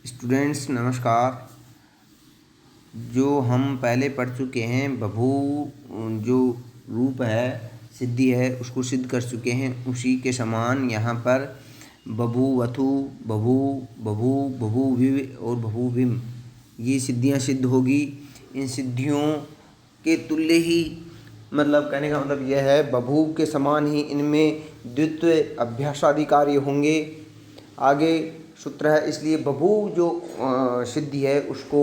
Students नमस्कार। जो हम पहले पढ़ चुके हैं बभू जो रूप है सिद्धि है उसको सिद्ध कर चुके हैं, उसी के समान यहाँ पर बभूवथु बभू बभू बभूविव और बभूविम ये सिद्धियाँ सिद्ध होगी। इन सिद्धियों के तुल्य ही मतलब कहने का मतलब यह है बभू के समान ही इनमें द्वित्व अभ्यासादि कार्य होंगे। आगे सूत्र है, इसलिए बभू जो सिद्धि है उसको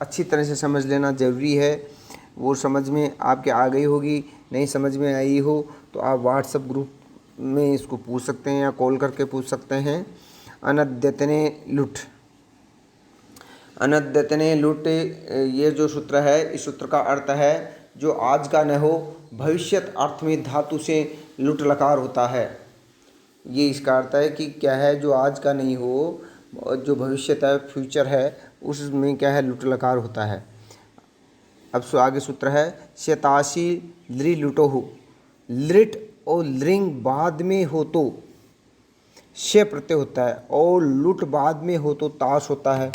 अच्छी तरह से समझ लेना ज़रूरी है। वो समझ में आपके आ गई होगी, नहीं समझ में आई हो तो आप व्हाट्सएप ग्रुप में इसको पूछ सकते हैं या कॉल करके पूछ सकते हैं। अनद्यतने लुट, अनद्यतने लुट ये जो सूत्र है, इस सूत्र का अर्थ है जो आज का न हो भविष्यत अर्थ में धातु से लुट लकार होता है। ये इसका अर्थ है कि क्या है जो आज का नहीं हो, जो भविष्यत है फ्यूचर है उसमें क्या है लुट लकार होता है। अब आगे सूत्र है शतासी लृ लुटोहु, लिट और लिंग बाद में हो तो शे प्रत्यय होता है और लुट बाद में हो तो ताश होता है।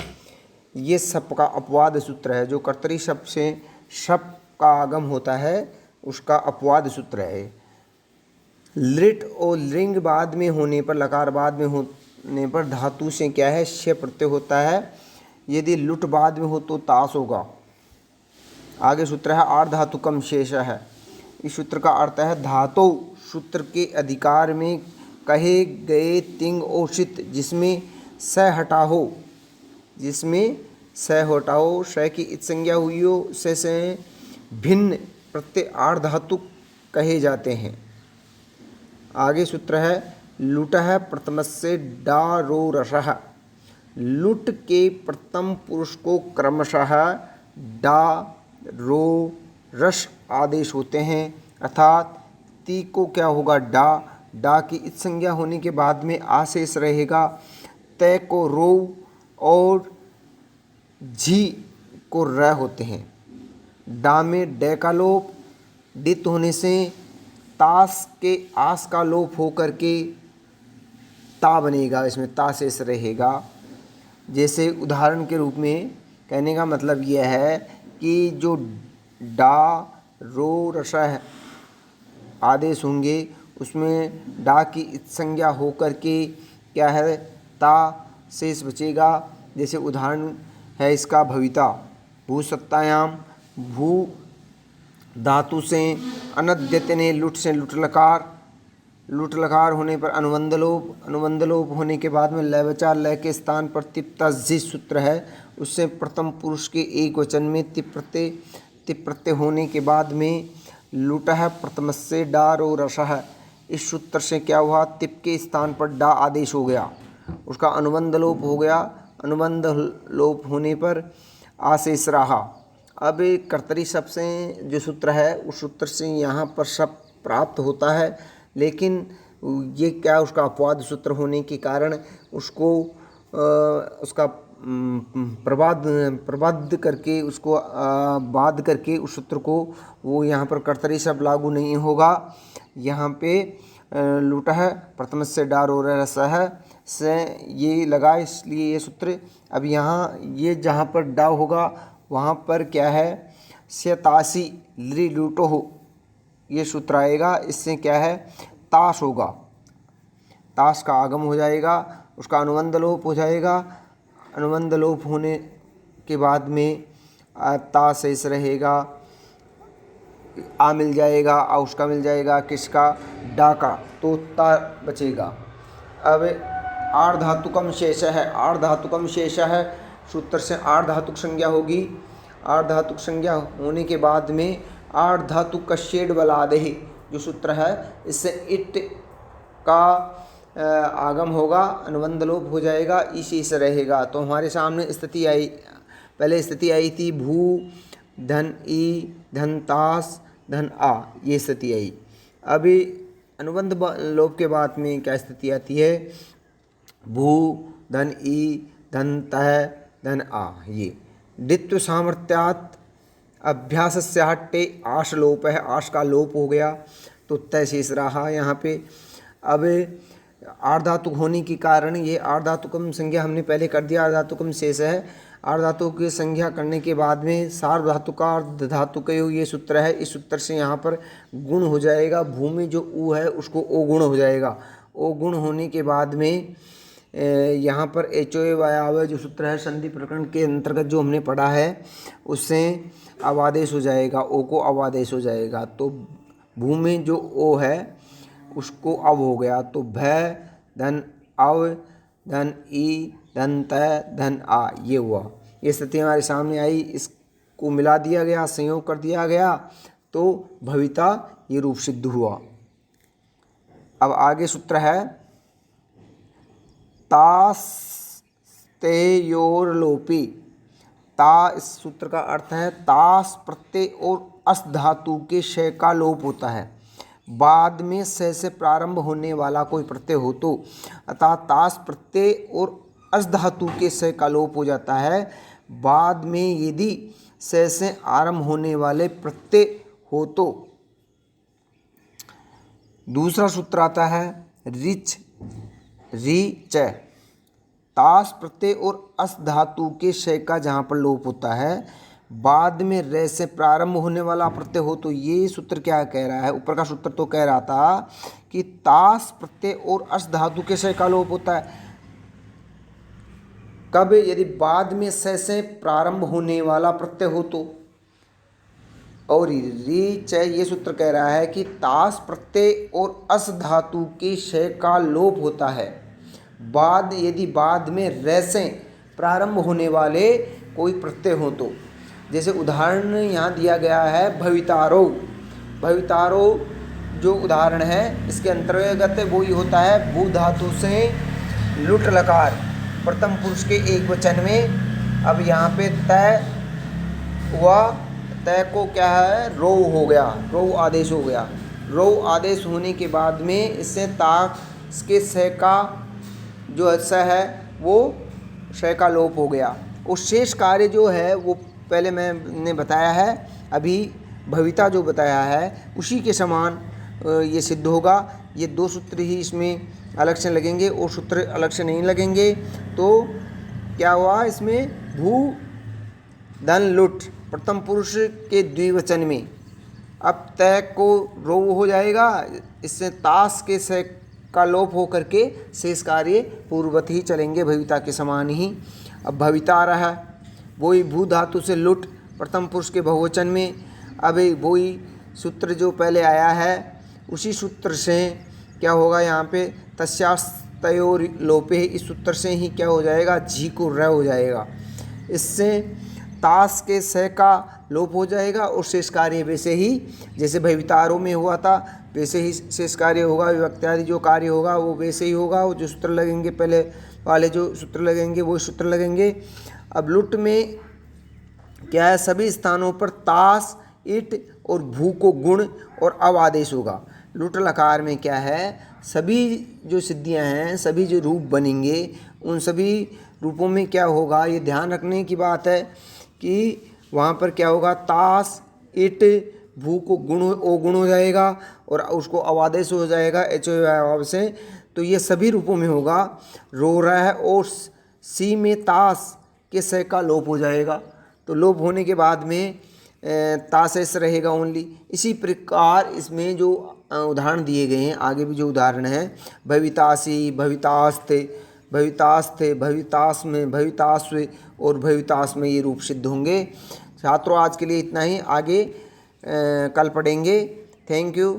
ये सब का अपवाद सूत्र है। जो कर्तरी शब्द से शब्द का आगम होता है उसका अपवाद सूत्र है। लिट और लिंग बाद में होने पर, लकार बाद में होने पर धातु से क्या है शे प्रत्यय होता है। यदि लुट बाद में हो तो ताश होगा। आगे सूत्र है आर्धातुकम शेष है। इस सूत्र का अर्थ है धातु सूत्र के अधिकार में कहे गए तिंग ओषित जिसमें स हटा हो, जिसमें स हटा हो, स की इत संज्ञा हुई हो, से भिन्न प्रत्यय आर्धातुक कहे जाते हैं। आगे सूत्र है लुट है प्रथम से डा रो रसः, लुट के प्रथम पुरुष को क्रमशः डा रो रस आदेश होते हैं, अर्थात ती को क्या होगा डा, डा की इत संज्ञा होने के बाद में आशेष रहेगा, तय को रो और झी को र होते हैं। डा में डे का लोप डित होने से तास के आस का लोप होकर के ता बनेगा, इसमें ता शेष रहेगा। जैसे उदाहरण के रूप में कहने का मतलब यह है कि जो डा रो रसः आदेश होंगे उसमें डा की इत संज्ञा होकर के क्या है ता शेष बचेगा। जैसे उदाहरण है इसका भविता, भू सत्तायाम भू धातु से अनद्यतने लुट से लुट लकार, लुट लकार होने पर अनुबंध लोप, अनुबंध लोप होने के बाद में लय बचा, लय के स्थान पर तिप तस्जिस सूत्र है, उससे प्रथम पुरुष के एक वचन में तिप प्रत्यय होने के बाद में लुट है प्रथम से डा रो रसः। इस सूत्र से क्या हुआ तिप के स्थान पर डा आदेश हो गया, उसका अनुबंध लोप हो गया। अनुबंध लोप होने पर आशेष रहा। अब कर्तरी शब्द से जो सूत्र है उस सूत्र से यहाँ पर शब्द प्राप्त होता है, लेकिन ये क्या उसका अपवाद सूत्र होने के कारण उसको उसका प्रबाद करके उसको बाध करके उस सूत्र को वो यहाँ पर कर्तरी शब्द लागू नहीं होगा। यहाँ पे लूटा है प्रथम से डार हो रहा है से ये लगा, इसलिए ये सूत्र अब यहाँ ये जहाँ पर डा होगा वहाँ पर क्या है शतासी लृ लूटो हो ये सूत्र आएगा। इससे क्या है ताश होगा, ताश का आगम हो जाएगा, उसका अनुबंध लोप हो जाएगा। अनुबंध लोप होने के बाद में ता शेष रहेगा, आ मिल जाएगा, आ उसका मिल जाएगा, किसका डा का, तो ता बचेगा। अब आर्धातुकम शेष है, आर्धातुकम शेष है सूत्र से आर्धातुक संज्ञा होगी। आर्धातुक संज्ञा होने के बाद में आर्धातुक का शेड बलादे जो सूत्र है इससे इट का आगम होगा, अनुबंध लोप हो जाएगा, इसी से रहेगा। तो हमारे सामने स्थिति आई, पहले स्थिति आई थी भू धन ई धन तास धन आ, ये स्थिति आई। अभी अनुबंध लोप के बाद में क्या स्थिति आती है भू धन ई धन तह धन आ। ये द्वित्व सामर्थ्यात अभ्यास से हटे आश लोप है, आश का लोप हो गया तो तय शेष रहा यहाँ पे। अब आर्धातुक होने के कारण ये आर्धातुकम संज्ञा हमने पहले कर दिया, आर्धातुकम शेष है। आर्धातुक की संज्ञा करने के बाद में सार्वधातुका अर्धधातुकयो ये सूत्र है। इस सूत्र से यहाँ पर गुण हो जाएगा, भू में जो ऊ है उसको ओ गुण हो जाएगा। ओ गुण होने के बाद में यहाँ पर एचोए वायावय जो सूत्र है संधि प्रकरण के अंतर्गत जो हमने पढ़ा है उससे अवादेश हो जाएगा, ओ को अवादेश हो जाएगा। तो भू में जो ओ है उसको अव हो गया, तो भय धन अव धन ई धन तय धन आ, ये हुआ। ये स्थिति हमारे सामने आई, इसको मिला दिया गया, संयोग कर दिया गया, तो भविता ये रूप सिद्ध हुआ। अब आगे सूत्र है तास्तेयोर्लोपी। ता इस सूत्र का अर्थ है तास प्रत्यय और अस धातु के शय का लोप होता है। बाद में से प्रारंभ होने वाला कोई प्रत्यय हो तो, अतः तास प्रत्यय और अस धातु के शय का लोप हो जाता है। बाद में यदि से आरंभ होने वाले प्रत्यय हो तो। दूसरा सूत्र आता है रिच रीच। तास प्रत्यय और अस धातु के शय का जहाँ पर लोप होता है, बाद में रे से प्रारंभ होने वाला प्रत्यय हो तो। ये सूत्र क्या कह रहा है, ऊपर का सूत्र तो कह रहा था कि तास प्रत्यय और अस धातु के शय का लोप होता है कब, यदि बाद में से प्रारंभ होने वाला प्रत्यय हो तो। और रीच ये सूत्र कह रहा है कि तास प्रत्यय और अस धातु के शय का लोप होता है बाद, यदि बाद में रे से प्रारंभ होने वाले कोई प्रत्यय हो तो। जैसे उदाहरण यहाँ दिया गया है भवितारो। भवितारो जो उदाहरण है इसके अंतर्गत वो ही होता है भू धातु से लुट लकार प्रथम पुरुष के एक वचन में। अब यहाँ पे तय हुआ, तय को क्या है रो हो गया, रो आदेश हो गया। रो आदेश होने के बाद में इससे ताक के स का जो स है वो श का लोप हो गया। और शेष कार्य जो है वो पहले मैंने बताया है, अभी भविता जो बताया है उसी के समान ये सिद्ध होगा। ये दो सूत्र ही इसमें अलग से लगेंगे और सूत्र अलग से नहीं लगेंगे। तो क्या हुआ इसमें भू धन लुट प्रथम पुरुष के द्विवचन में। अब तय को रो हो जाएगा, इससे तास के स का लोप हो करके शेष कार्य पूर्ववत ही चलेंगे, भविता के समान ही। अब भविता रहा वही भू धातु से लुट प्रथम पुरुष के बहुवचन में। अब वही सूत्र जो पहले आया है उसी सूत्र से क्या होगा यहाँ पे तस्यास्तयोर लोपे, इस सूत्र से ही क्या हो जाएगा झी को र हो जाएगा। इससे तास के स का लोप हो जाएगा और शेष कार्य वैसे ही जैसे भवितारों में हुआ था वैसे ही शेष कार्य होगा। विभक्त्यादि जो कार्य होगा वो वैसे ही होगा। वो जो सूत्र लगेंगे पहले वाले जो सूत्र लगेंगे वो सूत्र लगेंगे। अब लुट में क्या है सभी स्थानों पर तास इट और भू को गुण और अव आदेश होगा। लुट लकार में क्या है सभी जो सिद्धियां हैं, सभी जो रूप बनेंगे उन सभी रूपों में क्या होगा, ये ध्यान रखने की बात है कि वहाँ पर क्या होगा तास इट भू को गुण ओ गुण हो जाएगा और उसको अवादेश हो जाएगा एच अभाव से। तो ये सभी रूपों में होगा। रो रहा है और सी में तास के स का लोप हो जाएगा। तो लोप होने के बाद में तासेस रहेगा ओनली। इसी प्रकार इसमें जो उदाहरण दिए गए हैं, आगे भी जो उदाहरण है भवितासी भवितास्ते भवितास्ते भवितास में भवितास्वे और भवितास में ये रूप सिद्ध होंगे। छात्रों आज के लिए इतना ही, आगे कल पढ़ेंगे। Thank you.